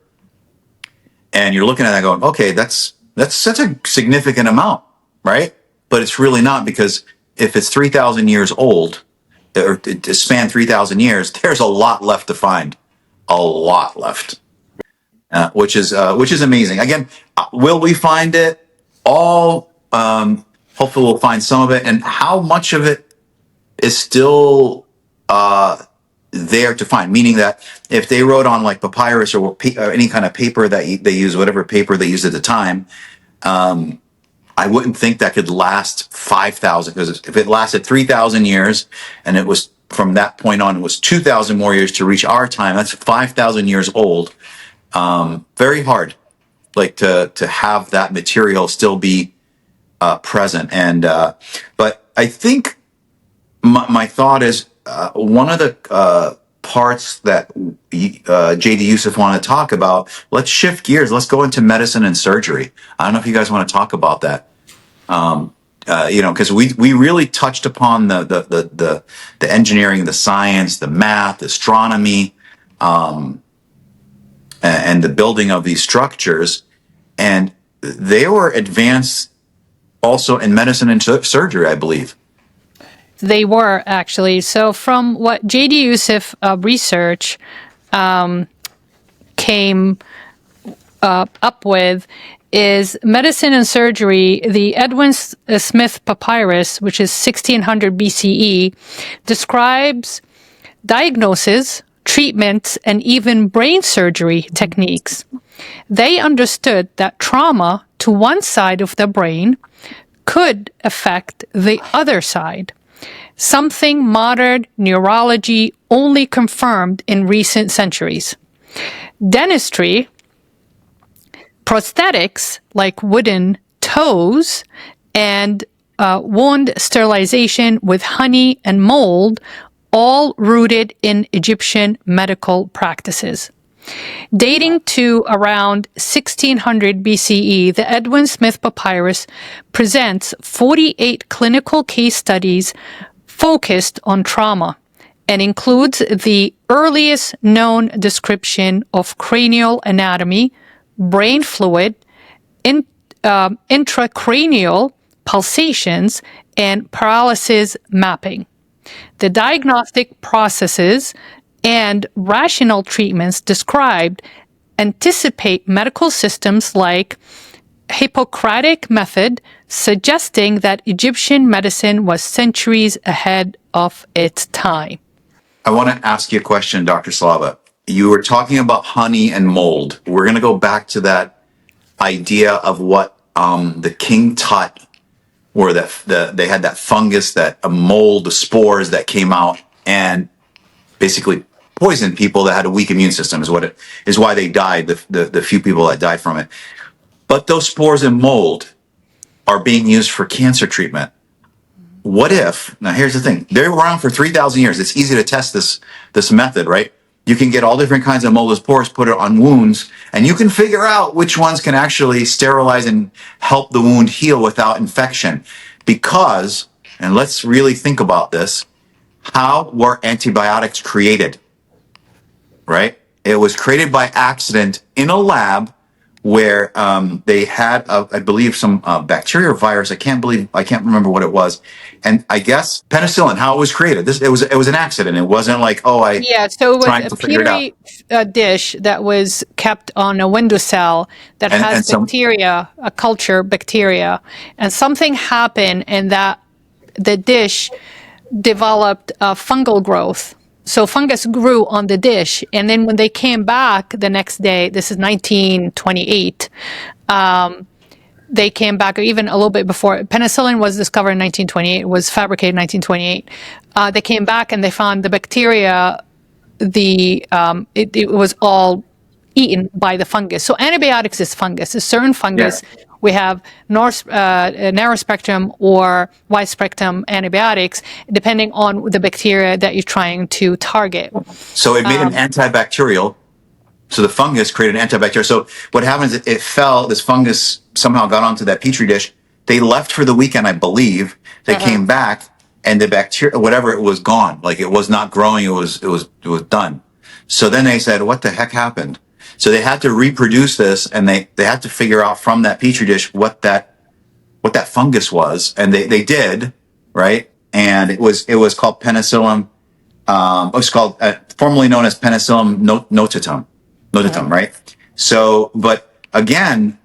Speaker 2: and you're looking at that going, okay, that's such a significant amount, right? But it's really not, because if it's 3,000 years old, or to span 3,000 years, there's a lot left to find, a lot left, which is amazing. Again, will we find it all? Hopefully, we'll find some of it, and how much of it is still there to find. Meaning that if they wrote on like papyrus or any kind of paper that they use, whatever paper they used at the time. I wouldn't think that could last 5,000, because if it lasted 3,000 years and it was from that point on, it was 2,000 more years to reach our time. That's 5,000 years old. Very hard, like to have that material still be present. And but I think my thought is one of the parts that JD Yusef wanted to talk about. Let's shift gears. Let's go into medicine and surgery. I don't know if you guys want to talk about that. Because we really touched upon the engineering, the science, the math, the astronomy, and the building of these structures, and they were advanced also in medicine and surgery, I believe.
Speaker 1: They were, actually. So from what JD Yusef research came up with is medicine and surgery. The Edwin Smith Papyrus, which is 1600 BCE, describes diagnosis, treatments, and even brain surgery techniques. They understood that trauma to one side of the brain could affect the other side, something modern neurology only confirmed in recent centuries. Dentistry, prosthetics like wooden toes, and wound sterilization with honey and mold, all rooted in Egyptian medical practices. Dating to around 1600 BCE, the Edwin Smith Papyrus presents 48 clinical case studies focused on trauma and includes the earliest known description of cranial anatomy, brain fluid, intracranial pulsations, and paralysis mapping. The diagnostic processes and rational treatments described anticipate medical systems like Hippocratic method, suggesting that Egyptian medicine was centuries ahead of its time.
Speaker 2: I want to ask you a question, Dr. Slava. You were talking about honey and mold. We're going to go back to that idea of what the king tut, where they had that fungus, that a mold, the spores that came out and basically poisoned people that had a weak immune system, is why they died, the few people that died from it. But those spores and mold are being used for cancer treatment. What if, now here's the thing, they were around for 3,000 years. It's easy to test this method, right? You can get all different kinds of moldless spores, put it on wounds, and you can figure out which ones can actually sterilize and help the wound heal without infection. Because, and let's really think about this, how were antibiotics created? Right? It was created by accident in a lab where they had, I believe, some bacteria or virus. I can't remember what it was. And I guess penicillin, how it was created. It was an accident. It wasn't like, so it was a Petri
Speaker 1: dish that was kept on a windowsill that has bacteria, a culture bacteria, and something happened, and that the dish developed fungal growth. So fungus grew on the dish, and then when they came back the next day, this is 1928, they came back, or even a little bit before. Penicillin was discovered in 1928, was fabricated in 1928. They came back and they found the bacteria it was all eaten by the fungus. So antibiotics is fungus. A certain fungus.
Speaker 2: Yeah.
Speaker 1: We have narrow spectrum or wide spectrum antibiotics, depending on the bacteria that you're trying to target.
Speaker 2: So it made an antibacterial. So the fungus created an antibacterial. So what happens is it fell, this fungus somehow got onto that petri dish. They left for the weekend, I believe. They came back and the bacteria, whatever, it was gone. Like it was not growing. It was done. So then they said, what the heck happened? So they had to reproduce this, and they had to figure out from that petri dish what that fungus was. And they did, right? And it was called penicillium. It was called, formerly known as penicillium notatum, right? So, but again,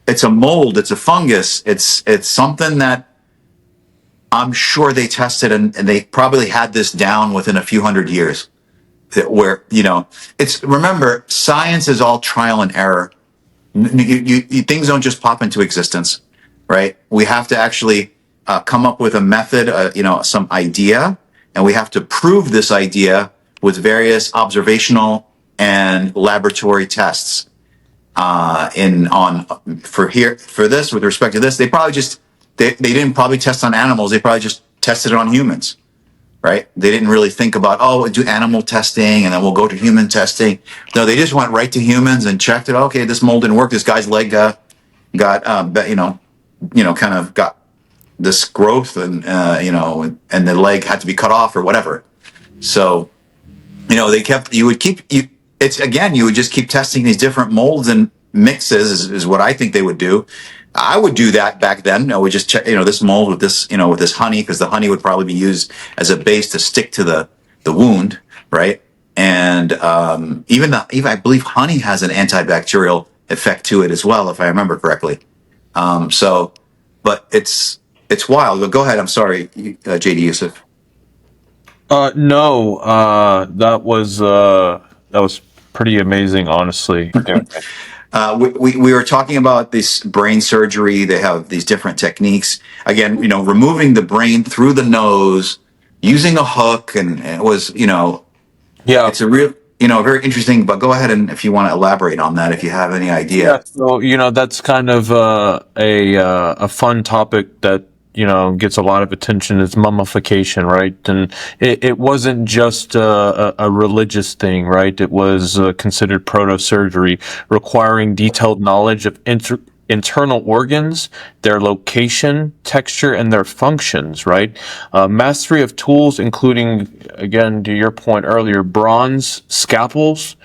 Speaker 2: it's a mold, it's a fungus, it's something that I'm sure they tested, and they probably had this down within a few hundred years. Where, remember, science is all trial and error. Things don't just pop into existence, right? We have to actually come up with a method, some idea, and we have to prove this idea with various observational and laboratory tests. With respect to this, they probably they didn't probably test on animals. They probably just tested it on humans, right? They didn't really think about, we'll do animal testing and then we'll go to human testing. No, they just went right to humans and checked it. Okay, this mold didn't work. This guy's leg got this growth, and and the leg had to be cut off or whatever. So, you would just keep testing these different molds and mixes is what I think they would do. I would do that back then. I would just check, this mold with this, with this honey, because the honey would probably be used as a base to stick to the wound, right? And even I believe honey has an antibacterial effect to it as well, if I remember correctly. But it's wild. But go ahead. I'm sorry, JD Yusef.
Speaker 3: No, that was pretty amazing, honestly.
Speaker 2: We were talking about this brain surgery. They have these different techniques. Again, removing the brain through the nose, using a hook, and it was, it's a real, very interesting. But go ahead, and if you want to elaborate on that, if you have any idea.
Speaker 3: Yeah, so that's kind of a fun topic that gets a lot of attention, is mummification, right? And it wasn't just a religious thing, right? It was considered proto-surgery, requiring detailed knowledge of internal organs, their location, texture, and their functions, right? Mastery of tools, including, again, to your point earlier, bronze scalpels,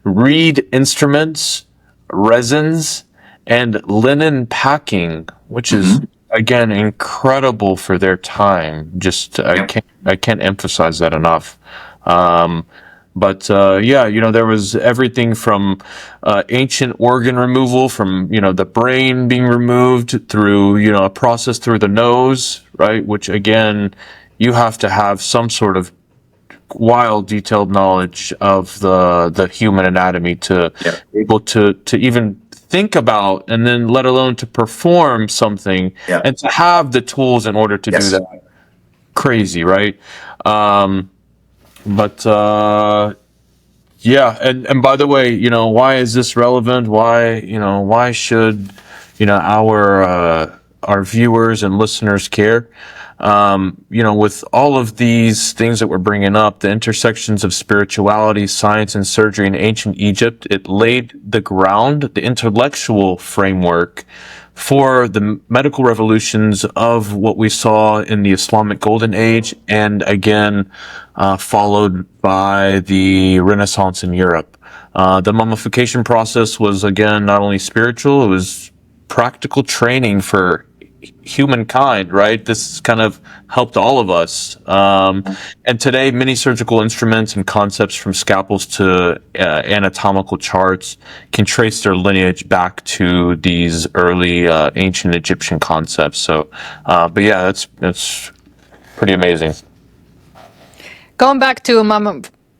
Speaker 3: reed instruments, resins, and linen packing, which is again incredible for their time. Just I can't emphasize that enough. But there was everything from ancient organ removal, from the brain being removed through a process through the nose, right? Which again, you have to have some sort of wild detailed knowledge of the human anatomy to be able to even think about, and then let alone to perform something, and to have the tools in order to do that. Crazy, right? And by the way, why is this relevant? Why should our viewers and listeners care? With all of these things that we're bringing up, the intersections of spirituality, science, and surgery in ancient Egypt, it laid the ground, the intellectual framework for the medical revolutions of what we saw in the Islamic Golden Age, and again, followed by the Renaissance in Europe. The mummification process was, again, not only spiritual, it was practical training for humankind, right? This kind of helped all of us. And today, many surgical instruments and concepts, from scalpels to anatomical charts, can trace their lineage back to these early ancient Egyptian concepts. So, that's pretty amazing.
Speaker 1: Going back to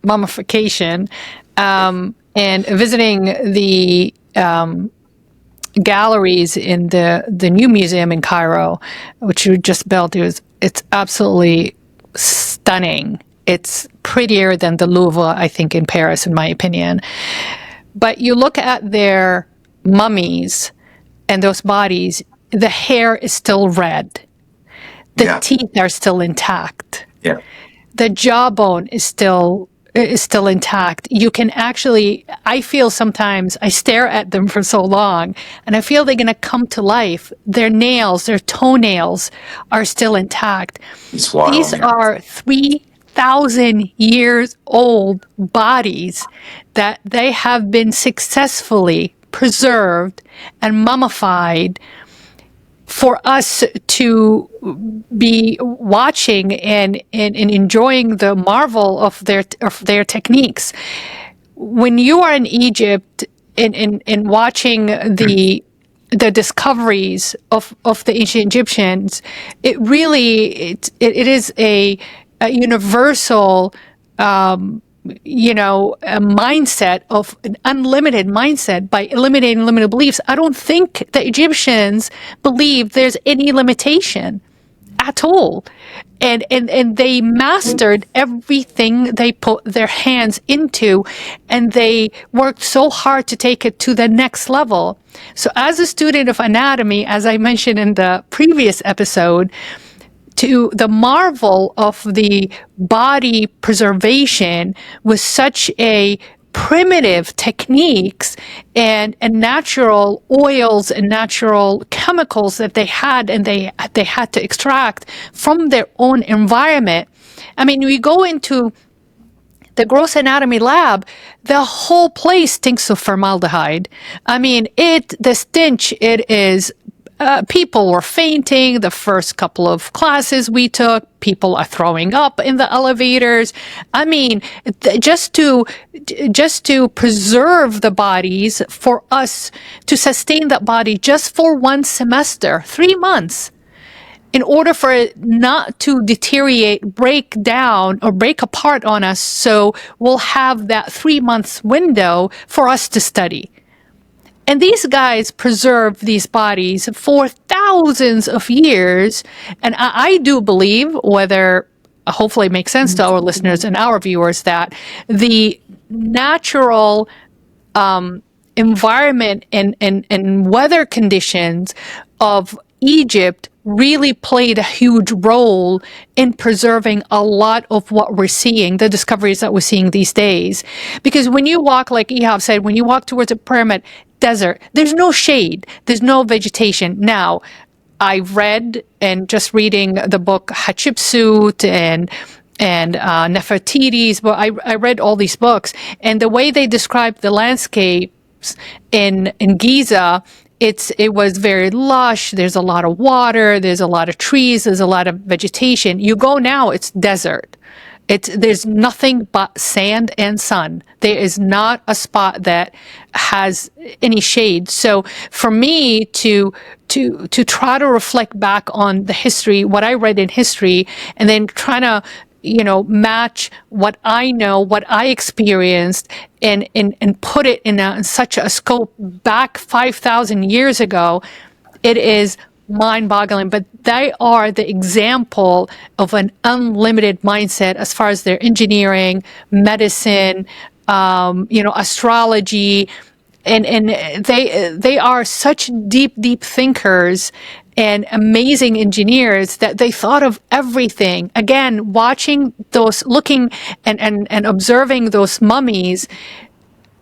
Speaker 1: mummification, and visiting the galleries in the new museum in Cairo, which you just built, it's absolutely stunning. It's prettier than the Louvre, I think, in Paris, in my opinion. But you look at their mummies and those bodies, the hair is still red. The teeth are still intact.
Speaker 2: Yeah.
Speaker 1: The jawbone is still intact. You can actually, I feel sometimes, I stare at them for so long and I feel they're going to come to life. Their nails, their toenails are still intact.
Speaker 2: It's wild.
Speaker 1: These are 3,000 years old bodies that they have been successfully preserved and mummified for us to be watching and enjoying the marvel of their techniques. When you are in Egypt and watching the discoveries of the ancient Egyptians, it really it is a universal a mindset of an unlimited mindset by eliminating limited beliefs. I don't think the Egyptians believe there's any limitation at all. And they mastered everything they put their hands into, and they worked so hard to take it to the next level. So as a student of anatomy, as I mentioned in the previous episode, to the marvel of the body preservation with such a primitive techniques and natural oils and natural chemicals that they had and they had to extract from their own environment. I mean, we go into the gross anatomy lab, the whole place stinks of formaldehyde. I mean, the stench, it is people were fainting the first couple of classes we took. People are throwing up in the elevators. I mean, just to preserve the bodies, for us to sustain that body just for one semester, 3 months, in order for it not to deteriorate, break down, or break apart on us, so we'll have that 3 months window for us to study. And these guys preserve these bodies for thousands of years. And I do believe, whether hopefully it makes sense to our listeners and our viewers, that the natural environment and weather conditions of Egypt really played a huge role in preserving a lot of what we're seeing, the discoveries that we're seeing these days. Because when you walk, like Ihab said, when you walk towards a pyramid, desert, there's no shade, there's no vegetation. Now, I've read, and just reading the book Hatshepsut and Nefertiti's, but I read all these books, and the way they describe the landscapes in Giza, it was very lush. There's a lot of water, there's a lot of trees, there's a lot of vegetation. You go now, it's desert. There's nothing but sand and sun. There is not a spot that has any shade. So for me to try to reflect back on the history, what I read in history, and then trying to match what I know, what I experienced, and put it in such a scope back 5,000 years ago, it is mind-boggling. But they are the example of an unlimited mindset as far as their engineering, medicine, astrology, and they are such deep thinkers and amazing engineers that they thought of everything. Again, watching those, looking and observing those mummies,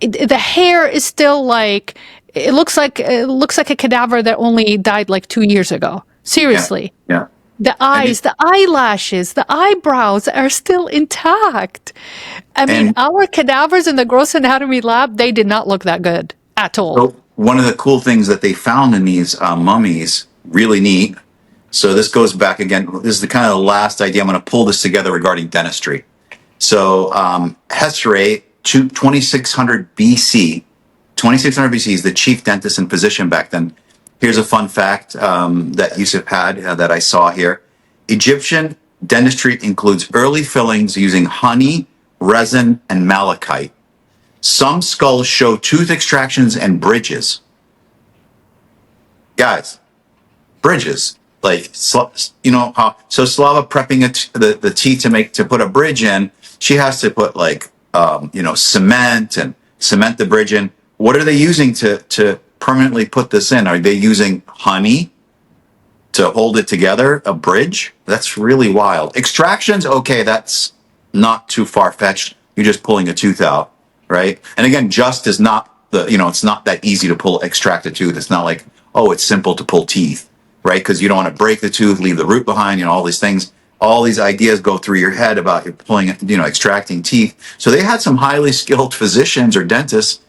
Speaker 1: the hair is still like, it looks like a cadaver that only died like 2 years ago. Seriously.
Speaker 2: Yeah.
Speaker 1: The eyes, the eyelashes, the eyebrows are still intact. I mean, our cadavers in the gross anatomy lab, they did not look that good at all.
Speaker 2: So one of the cool things that they found in these mummies, really neat. So this goes back again. This is the kind of the last idea. I'm going to pull this together regarding dentistry. So Hesre, 2600 BC, 2600 BC is the chief dentist and physician back then. Here's a fun fact that Yusef had that I saw here. Egyptian dentistry includes early fillings using honey, resin, and malachite. Some skulls show tooth extractions and bridges. Guys, bridges. Like, so Slava prepping the teeth to put a bridge in. She has to put like, cement and cement the bridge in. What are they using to permanently put this in? Are they using honey to hold it together? A bridge? That's really wild. Extractions, okay, that's not too far fetched. You're just pulling a tooth out, right? And again, just is not it's not that easy to extract a tooth. It's not like, oh, it's simple to pull teeth, right? Because you don't want to break the tooth, leave the root behind, all these things. All these ideas go through your head about extracting teeth. So they had some highly skilled physicians or dentists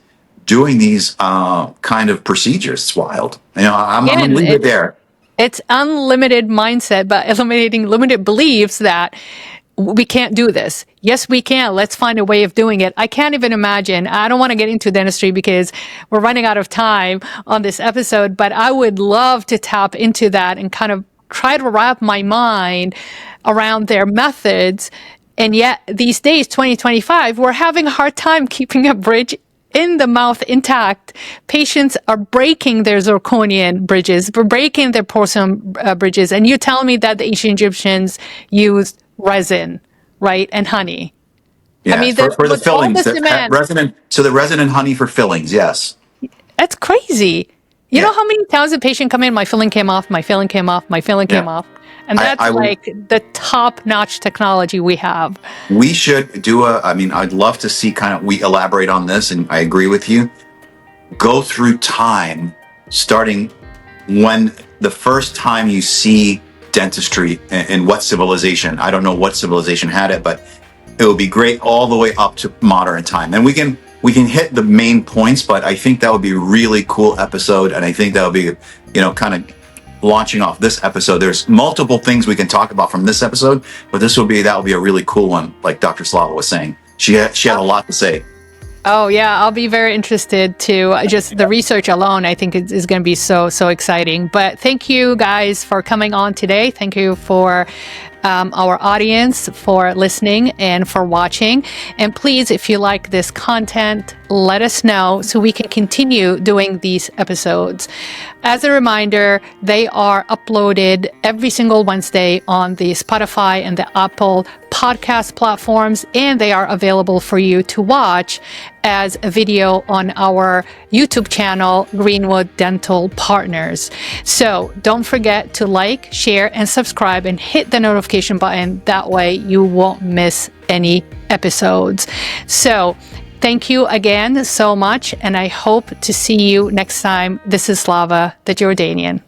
Speaker 2: doing these kind of procedures. It's wild. I'm going to leave it there.
Speaker 1: It's unlimited mindset, but eliminating limited beliefs that we can't do this. Yes, we can. Let's find a way of doing it. I can't even imagine. I don't want to get into dentistry because we're running out of time on this episode, but I would love to tap into that and kind of try to wrap my mind around their methods. And yet these days, 2025, we're having a hard time keeping a bridge in the mouth intact. Patients are breaking their zirconian bridges, breaking their porcelain bridges. And you tell me that the ancient Egyptians used resin, right? And honey.
Speaker 2: Yeah,
Speaker 1: I mean,
Speaker 2: for the fillings. The resin and honey for fillings, yes.
Speaker 1: That's crazy. You know how many times a patient come in, my filling came off, my filling came off, my filling came off. And that's the top-notch technology we have.
Speaker 2: We should do I'd love to see we elaborate on this, and I agree with you. Go through time, starting when the first time you see dentistry and what civilization. I don't know what civilization had it, but it would be great all the way up to modern time. And we can hit the main points, but I think that would be a really cool episode. And I think that would be, kind of launching off this episode. There's multiple things we can talk about from this episode, but that would be a really cool one. Like Dr. Slava was saying, she had a lot to say.
Speaker 1: Oh yeah, I'll be very interested to just the research alone. I think is going to be so exciting. But thank you guys for coming on today. Thank you for our audience for listening and for watching. And please, if you like this content, let us know so we can continue doing these episodes. As a reminder, they are uploaded every single Wednesday on the Spotify and the Apple podcast platforms, and they are available for you to watch as a video on our YouTube channel, Greenwood Dental Partners. So don't forget to like, share, and subscribe and hit the notification button. That way you won't miss any episodes. So thank you again so much, and I hope to see you next time. This is Slava the Jordanian.